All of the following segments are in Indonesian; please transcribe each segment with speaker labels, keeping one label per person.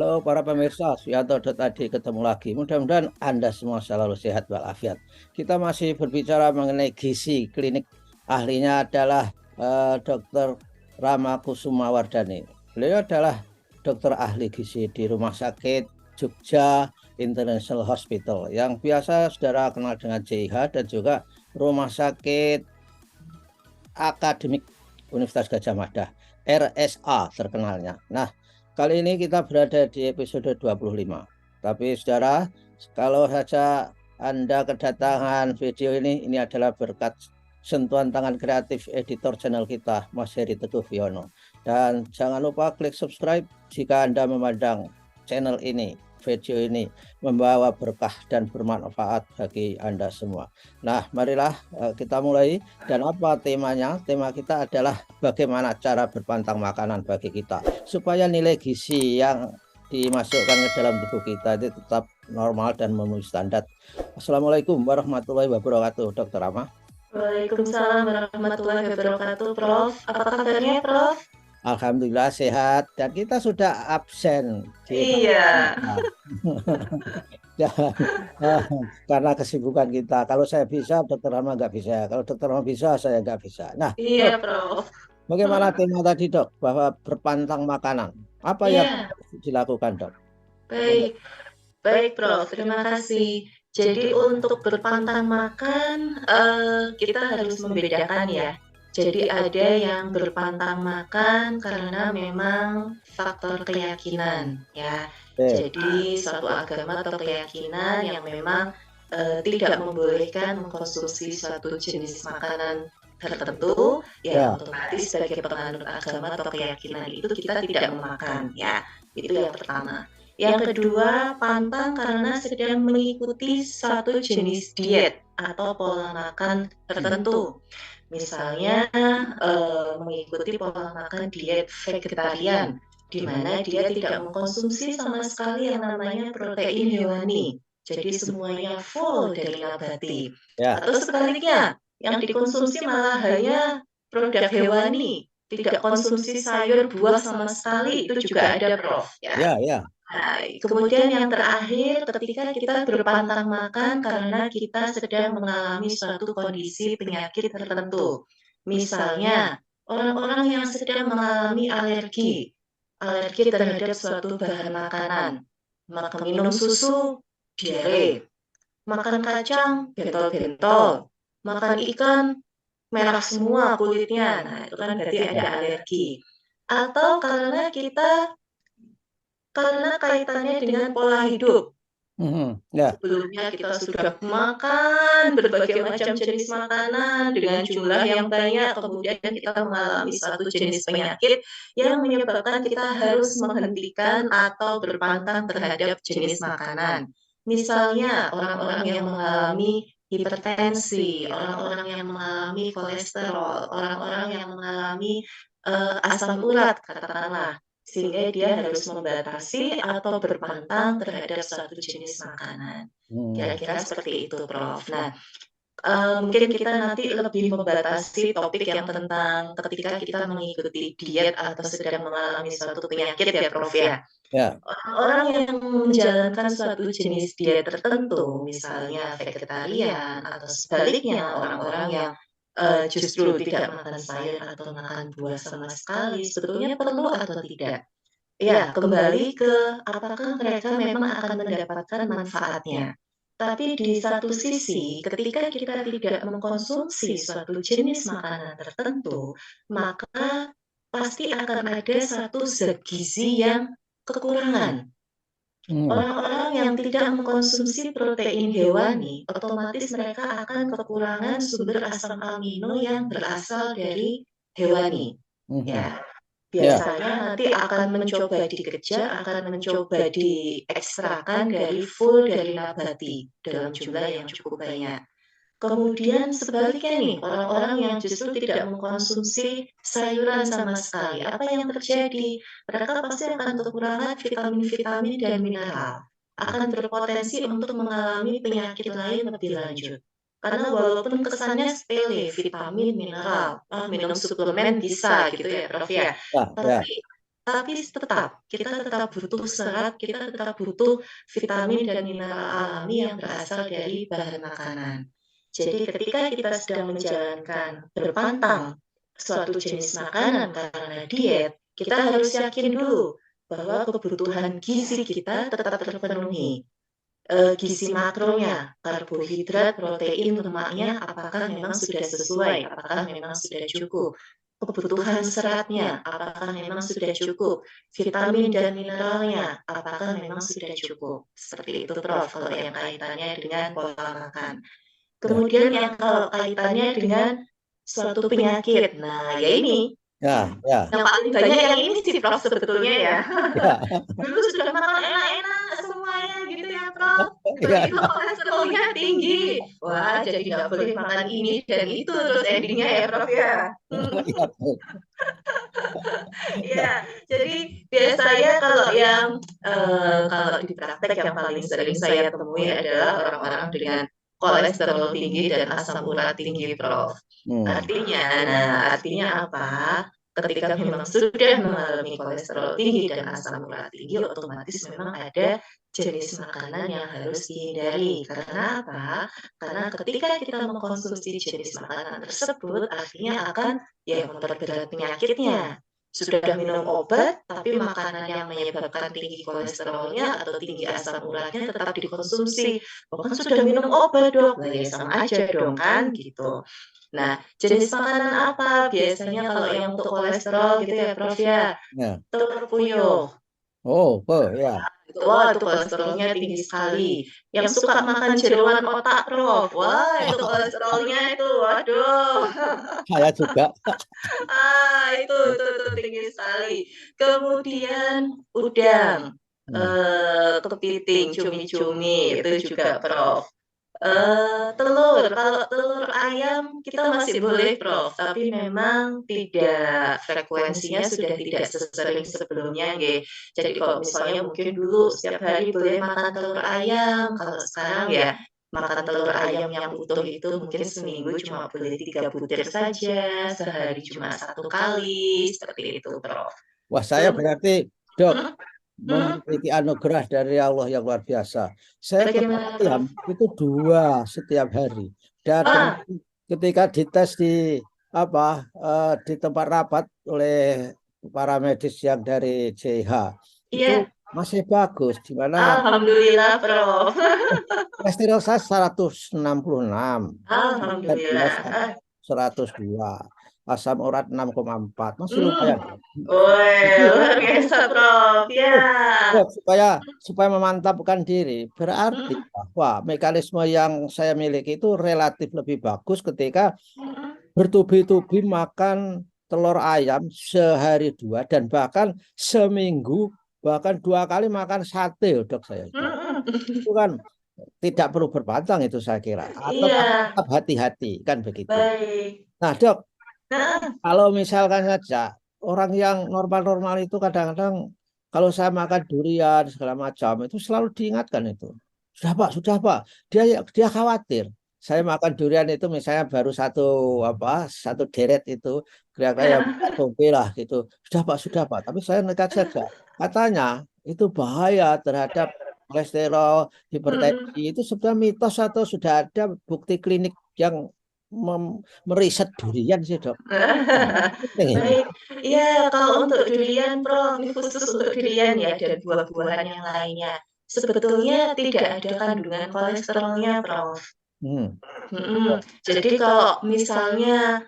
Speaker 1: Halo para pemirsa, Suyanto.id ketemu lagi. Mudah-mudahan Anda semua selalu sehat walafiat. Kita masih berbicara mengenai gizi klinik. Ahlinya adalah Dr. Rama Kusuma Wardani. Beliau adalah dokter ahli gizi di Rumah Sakit Jogja International Hospital yang biasa saudara kenal dengan JIH dan juga Rumah Sakit Akademik Universitas Gadjah Mada, RSA terkenalnya. Nah, kali ini kita berada di episode 25. Tapi saudara, kalau saja Anda kedatangan video ini adalah berkat sentuhan tangan kreatif editor channel kita, Mas Heri Teguh Wiono. Dan jangan lupa klik subscribe jika Anda memandang channel ini, video ini membawa berkah dan bermanfaat bagi Anda semua. Nah, marilah kita mulai. Dan apa temanya? Tema kita adalah bagaimana cara berpantang makanan bagi kita supaya nilai gizi yang dimasukkan ke dalam tubuh kita itu tetap normal dan memenuhi standar. Assalamualaikum warahmatullahi wabarakatuh, Dokter Rama.
Speaker 2: Waalaikumsalam warahmatullahi wabarakatuh, Prof. Apa kabarnya, Prof?
Speaker 1: Alhamdulillah sehat dan kita sudah absen di
Speaker 2: Iya.
Speaker 1: Ya, karena kesibukan kita. Kalau saya bisa, Dokter Rama nggak bisa. Kalau Dokter Rama bisa, saya nggak bisa. Nah,
Speaker 2: Iya,
Speaker 1: Dok,
Speaker 2: Prof.
Speaker 1: bagaimana tema tadi, Dok? Bahwa berpantang makanan. Apa yang
Speaker 2: Iya,
Speaker 1: harus dilakukan, Dok?
Speaker 2: baik. Baik, Prof. Terima kasih. Jadi untuk berpantang makan, kita harus membedakan ya. Jadi ada yang berpantang makan karena memang faktor keyakinan ya.
Speaker 1: Oke,
Speaker 2: Jadi suatu agama atau keyakinan yang memang tidak membolehkan mengkonsumsi suatu jenis makanan tertentu, ya
Speaker 1: ya,
Speaker 2: otomatis sebagai penganut agama atau keyakinan itu kita tidak memakan ya. Itu yang pertama. Yang kedua, pantang karena sedang mengikuti satu jenis diet atau pola makan tertentu. Misalnya, mengikuti pola makan diet vegetarian, di mana dia tidak mengkonsumsi sama sekali yang namanya protein hewani. Jadi semuanya full dari nabati.
Speaker 1: ya,
Speaker 2: Atau sebaliknya, yang dikonsumsi malah hanya produk hewani, tidak konsumsi sayur, buah sama sekali, itu juga ada, Prof, ya.
Speaker 1: ya, ya.
Speaker 2: Nah, kemudian yang terakhir ketika kita berpantang makan karena kita sedang mengalami suatu kondisi penyakit tertentu. Misalnya, orang-orang yang sedang mengalami alergi terhadap suatu bahan makanan, maka minum susu, diare, makan kacang, bentol-bentol, makan ikan, merah semua kulitnya. Nah, itu kan berarti ada alergi. Atau karena kaitannya dengan pola hidup.
Speaker 1: Ya,
Speaker 2: Sebelumnya kita sudah makan berbagai macam jenis makanan dengan jumlah yang banyak, kemudian kita mengalami suatu jenis penyakit yang menyebabkan kita harus menghentikan atau berpantang terhadap jenis makanan. Misalnya, orang-orang yang mengalami hipertensi, orang-orang yang mengalami kolesterol, orang-orang yang mengalami asam urat, katakanlah. Sehingga dia harus membatasi atau berpantang terhadap suatu jenis makanan.
Speaker 1: hmm,
Speaker 2: Kira-kira seperti itu, Prof. Nah, mungkin kita nanti lebih membatasi topik yang tentang ketika kita mengikuti diet atau sedang mengalami suatu penyakit ya, Prof, ya.
Speaker 1: ya,
Speaker 2: Orang-orang yang menjalankan suatu jenis diet tertentu, misalnya vegetarian atau sebaliknya orang-orang yang, justru tidak makan sayur atau makan buah sama sekali, sebetulnya perlu atau tidak? Ya, kembali ke apakah mereka memang akan mendapatkan manfaatnya. Tapi di satu sisi, ketika kita tidak mengkonsumsi suatu jenis makanan tertentu, maka pasti akan ada satu zat gizi yang kekurangan.
Speaker 1: hmm,
Speaker 2: Orang-orang yang tidak mengkonsumsi protein hewani, otomatis mereka akan kekurangan sumber asam amino yang berasal dari hewani.
Speaker 1: hmm,
Speaker 2: Ya,
Speaker 1: ya,
Speaker 2: biasanya nanti akan mencoba dikejar, akan mencoba diekstrakan dari full dari nabati dalam jumlah yang cukup banyak. Kemudian sebaliknya nih, orang-orang yang justru tidak mengkonsumsi sayuran sama sekali, apa yang terjadi? Mereka pasti akan kekurangan vitamin-vitamin dan mineral, akan berpotensi untuk mengalami penyakit lain lebih lanjut. Karena walaupun kesannya sepele, vitamin, mineral, minum suplemen bisa gitu ya, Prof ya.
Speaker 1: ya,
Speaker 2: Tapi
Speaker 1: ya.
Speaker 2: tapi tetap kita tetap butuh serat, kita tetap butuh vitamin dan mineral alami yang berasal dari bahan makanan. Jadi ketika kita sedang menjalankan berpantang suatu jenis makanan karena diet, kita harus yakin dulu bahwa kebutuhan gizi kita tetap terpenuhi. Gizi makronya, karbohidrat, protein, lemaknya, apakah memang sudah sesuai, apakah memang sudah cukup. Kebutuhan seratnya, apakah memang sudah cukup. Vitamin dan mineralnya, apakah memang sudah cukup. Seperti itu, Prof, kalau yang kaitannya dengan pola makan.
Speaker 1: Ya,
Speaker 2: Kemudian yang kalau kaitannya dengan suatu penyakit, nah ya ini,
Speaker 1: ya, ya,
Speaker 2: yang paling banyak yang ini sih Prof sebetulnya ya.
Speaker 1: ya,
Speaker 2: Dulu sudah makan enak-enak semuanya gitu ya Prof,
Speaker 1: ya,
Speaker 2: tiba-tiba kolesterolnya tinggi. Wah, jadi nggak boleh makan ini dan itu terus ending-nya ya Prof ya.
Speaker 1: ya, betul.
Speaker 2: Iya, jadi biasanya kalau di praktek yang paling sering saya temui adalah orang-orang dengan kolesterol tinggi dan asam urat tinggi, Prof.
Speaker 1: Hmm.
Speaker 2: Artinya apa? Ketika memang sudah mengalami kolesterol tinggi dan asam urat tinggi, otomatis memang ada jenis makanan yang harus dihindari. Karena apa? Karena ketika kita mengkonsumsi jenis makanan tersebut, artinya akan ya memperberat penyakitnya. Sudah minum obat, tapi makanan yang menyebabkan tinggi kolesterolnya atau tinggi asam uratnya tetap dikonsumsi. Oh kan sudah minum obat dok, lah ya sama aja dong kan gitu. Nah, jenis makanan apa biasanya kalau yang untuk kolesterol gitu ya Prof ya?
Speaker 1: Ya.
Speaker 2: Telur puyuh.
Speaker 1: Oh, oh, ya.
Speaker 2: Wah, itu kolesterolnya tinggi sekali. Yang suka makan jeroan otak, Prof. Wah, itu kolesterolnya itu, waduh.
Speaker 1: Saya juga.
Speaker 2: Itu tinggi sekali. Kemudian udang,
Speaker 1: Hmm.
Speaker 2: kepiting, cumi-cumi, itu juga, Prof. Kalau telur ayam kita masih boleh, Prof, tapi memang tidak frekuensinya sudah tidak sesering sebelumnya, nggih. Jadi kalau misalnya mungkin dulu setiap hari boleh makan telur ayam, kalau sekarang ya makan telur ayam yang utuh itu mungkin seminggu cuma boleh 3 butir saja, sehari cuma 1 kali, seperti itu, Prof.
Speaker 1: Wah, saya
Speaker 2: Kem
Speaker 1: berarti, Dok,
Speaker 2: mhm mhm,
Speaker 1: memiliki anugerah dari Allah yang luar biasa. Saya telur
Speaker 2: bagaimana,
Speaker 1: ayam
Speaker 2: Prof?
Speaker 1: itu 2 setiap hari. Dan
Speaker 2: Wah,
Speaker 1: ketika dites di apa di tempat rapat oleh para medis yang dari CH itu
Speaker 2: iya,
Speaker 1: masih bagus, di mana
Speaker 2: alhamdulillah, Prof.
Speaker 1: kolesterol saya 166, berat badan
Speaker 2: Alhamdulillah.
Speaker 1: 102, asam urat 6,4, masih
Speaker 2: Mmm.
Speaker 1: lumayan.
Speaker 2: Wih,
Speaker 1: Jadi
Speaker 2: luar biasa, Prof. Ya.
Speaker 1: Dok, supaya supaya memantapkan diri, berarti
Speaker 2: Mhm
Speaker 1: bahwa mekanisme yang saya miliki itu relatif lebih bagus ketika
Speaker 2: mhm
Speaker 1: bertubi-tubi makan telur ayam sehari 2 dan bahkan seminggu bahkan 2 kali makan sate, dok saya itu.
Speaker 2: mhm.
Speaker 1: Itu kan tidak perlu berpantang itu saya kira. Atau
Speaker 2: Iya,
Speaker 1: tetap hati-hati kan begitu.
Speaker 2: baik.
Speaker 1: Nah, dok,
Speaker 2: Heeh.
Speaker 1: kalau misalkan saja orang yang normal-normal itu kadang-kadang kalau saya makan durian segala macam itu selalu diingatkan itu. Sudah Pak, sudah Pak. Dia khawatir. Saya makan durian itu misalnya baru satu deret itu kira-kira yang tombe lah gitu. Sudah Pak, sudah Pak. Tapi saya nekat saja. Katanya itu bahaya terhadap kolesterol, hipertensi.
Speaker 2: Mhm.
Speaker 1: Itu sebenarnya mitos atau sudah ada bukti klinik yang meriset durian sih, Dok. Penting ini.
Speaker 2: Baik. Iya, kalau untuk durian, Prof, ini khusus untuk durian ya dan buah-buahan yang lainnya. Sebetulnya tidak ada kandungan kolesterolnya, Prof.
Speaker 1: Hmm.
Speaker 2: Jadi kalau misalnya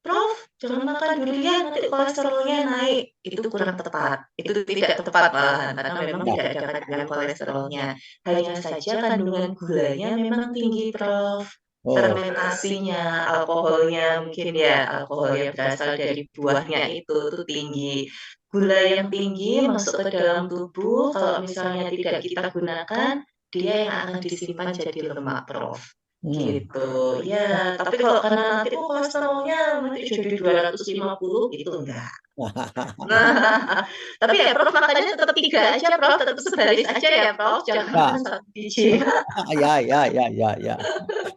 Speaker 2: Prof, jangan makan durian nanti kolesterolnya naik. Itu kurang tepat. Itu tidak tepat malahan karena memang
Speaker 1: Ya.
Speaker 2: tidak ada kandungan kolesterolnya. Hanya saja kandungan gulanya memang tinggi, Prof.
Speaker 1: Oh,
Speaker 2: Fermentasinya, alkoholnya mungkin ya, alkohol yang berasal dari buahnya itu tinggi. Gula yang tinggi masuk ke dalam tubuh kalau misalnya tidak kita gunakan, dia yang akan disimpan jadi lemak, Prof.
Speaker 1: Hmm.
Speaker 2: gitu. Ya, tapi kalau karena nanti, oh kolesterolnya nanti jadi 250 gitu, enggak. Tapi ya Prof makannya tetap 3 aja Prof, tetap sebaris aja ya Prof, jangan makan
Speaker 1: Ya,
Speaker 2: 1 biji.
Speaker 1: ya, ya, ya, ya, ya.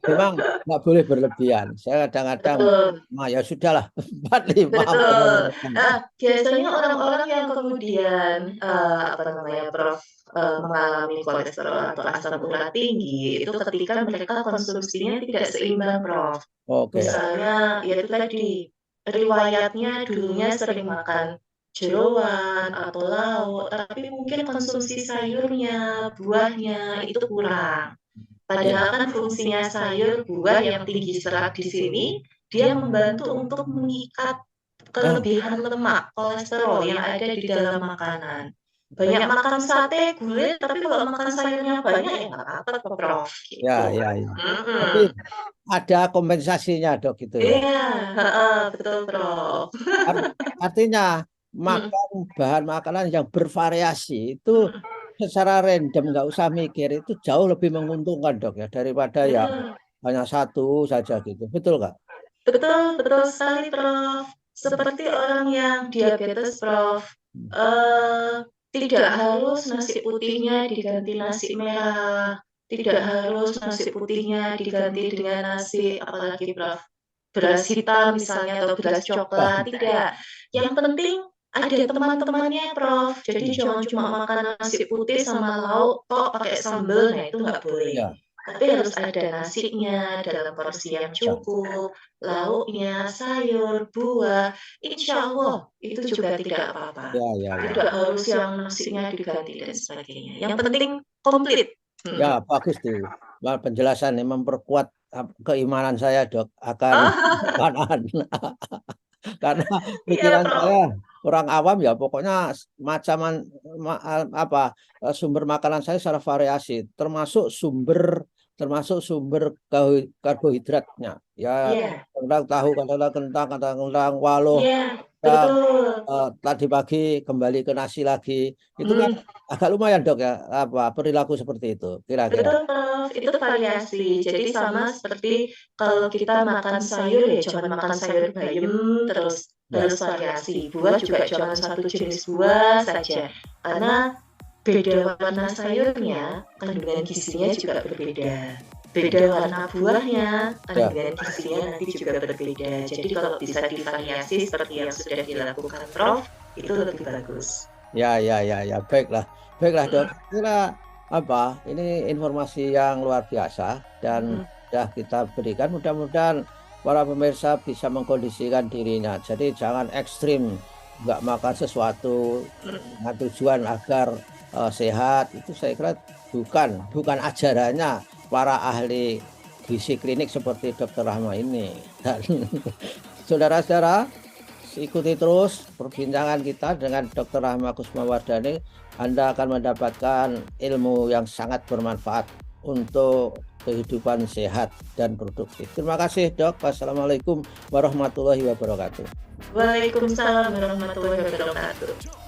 Speaker 1: Memang nggak boleh berlebihan. Saya kadang-kadang,
Speaker 2: Betul.
Speaker 1: ya sudahlah, 4, 5
Speaker 2: Betul.
Speaker 1: makan.
Speaker 2: Biasanya orang-orang yang kemudian, apa namanya, Prof, mengalami kolesterol atau asam urat tinggi, itu ketika mereka konsumsinya tidak seimbang, Prof.
Speaker 1: Oke.
Speaker 2: Misalnya, ya itu tadi, riwayatnya dulunya sering makan jeroan atau lauk, tapi mungkin konsumsi sayurnya, buahnya, itu kurang.
Speaker 1: Ya,
Speaker 2: Padahal kan fungsinya sayur, buah yang tinggi serat di sini, dia membantu untuk mengikat
Speaker 1: nah,
Speaker 2: kelebihan lemak, kolesterol yang ada di dalam makanan. Banyak makan sate, gulai, tapi kalau makan sayurnya banyak ya nggak apa-apa kok, Prof,
Speaker 1: ya,
Speaker 2: gitu.
Speaker 1: ya, ya. Tapi
Speaker 2: Mhm.
Speaker 1: ada kompensasinya, Dok, gitu ya.
Speaker 2: Iya, heeh, betul, Prof.
Speaker 1: Art- Artinya
Speaker 2: Mhm,
Speaker 1: makan bahan makanan yang bervariasi itu
Speaker 2: mhm,
Speaker 1: secara random, nggak usah mikir, itu jauh lebih menguntungkan, Dok, ya, daripada yang
Speaker 2: betul.
Speaker 1: hanya satu saja gitu. Betul nggak?
Speaker 2: Betul, betul sekali, Prof. Seperti orang yang diabetes, Prof. Eee, Tidak harus nasi putihnya diganti nasi merah, tidak harus nasi putihnya diganti dengan nasi apalagi, Prof, beras hitam misalnya atau beras
Speaker 1: Ya,
Speaker 2: coklat, tidak. Yang penting ada teman-temannya, Prof. Jadi jangan cuma makan nasi putih sama lauk tok pakai sambel, nah itu nggak boleh.
Speaker 1: ya,
Speaker 2: Tapi harus ada nasinya dalam porsi yang
Speaker 1: ya,
Speaker 2: cukup, lauknya, sayur, buah, insya Allah itu juga tidak apa-apa.
Speaker 1: ya, ya, ya.
Speaker 2: Tidak harus yang nasinya diganti dan sebagainya. Yang penting komplit.
Speaker 1: Ya,
Speaker 2: Mhm.
Speaker 1: bagus tuh. Wah, penjelasan yang memperkuat keimanan saya, Dok, akan
Speaker 2: Oh,
Speaker 1: makanan. Karena
Speaker 2: iya,
Speaker 1: pikiran saya
Speaker 2: Prof.
Speaker 1: orang awam ya pokoknya macaman apa sumber makanan saya secara variasi termasuk sumber karbohidratnya ya
Speaker 2: Iya,
Speaker 1: kadang tahu kadang kentang kadang kentang waluh
Speaker 2: iya,
Speaker 1: kadang,
Speaker 2: betul.
Speaker 1: tadi pagi kembali ke nasi lagi itu kan
Speaker 2: Mhm.
Speaker 1: agak lumayan Dok ya apa perilaku seperti itu kira-kira.
Speaker 2: Betul, Prof, itu variasi. Jadi sama seperti kalau kita makan sayur ya jangan makan sayur bayam terus,
Speaker 1: Ya,
Speaker 2: harus variasi. Buah juga jangan satu jenis buah saja, karena beda warna sayurnya, kandungan gizinya juga berbeda. Beda warna buahnya,
Speaker 1: ya,
Speaker 2: kandungan gizinya nanti juga berbeda. Jadi kalau bisa divariasi seperti yang sudah dilakukan Prof, itu lebih bagus.
Speaker 1: ya, ya, ya, ya, baiklah, baiklah Dok.
Speaker 2: Mhm,
Speaker 1: Kira apa? Ini informasi yang luar biasa dan
Speaker 2: mhm,
Speaker 1: sudah kita berikan. Mudah-mudahan para pemirsa bisa mengkondisikan dirinya. Jadi jangan ekstrim, nggak makan sesuatu
Speaker 2: mhm.
Speaker 1: dengan tujuan agar sehat. Itu saya kira bukan ajarannya para ahli gizi klinik seperti Dokter Rahma ini. Dan saudara-saudara, ikuti terus perbincangan kita dengan Dr. Rahma Kusmawardani. Anda akan mendapatkan ilmu yang sangat bermanfaat untuk kehidupan sehat dan produktif. Terima kasih, Dok. Wassalamualaikum warahmatullahi wabarakatuh.
Speaker 2: Waalaikumsalam warahmatullahi wabarakatuh.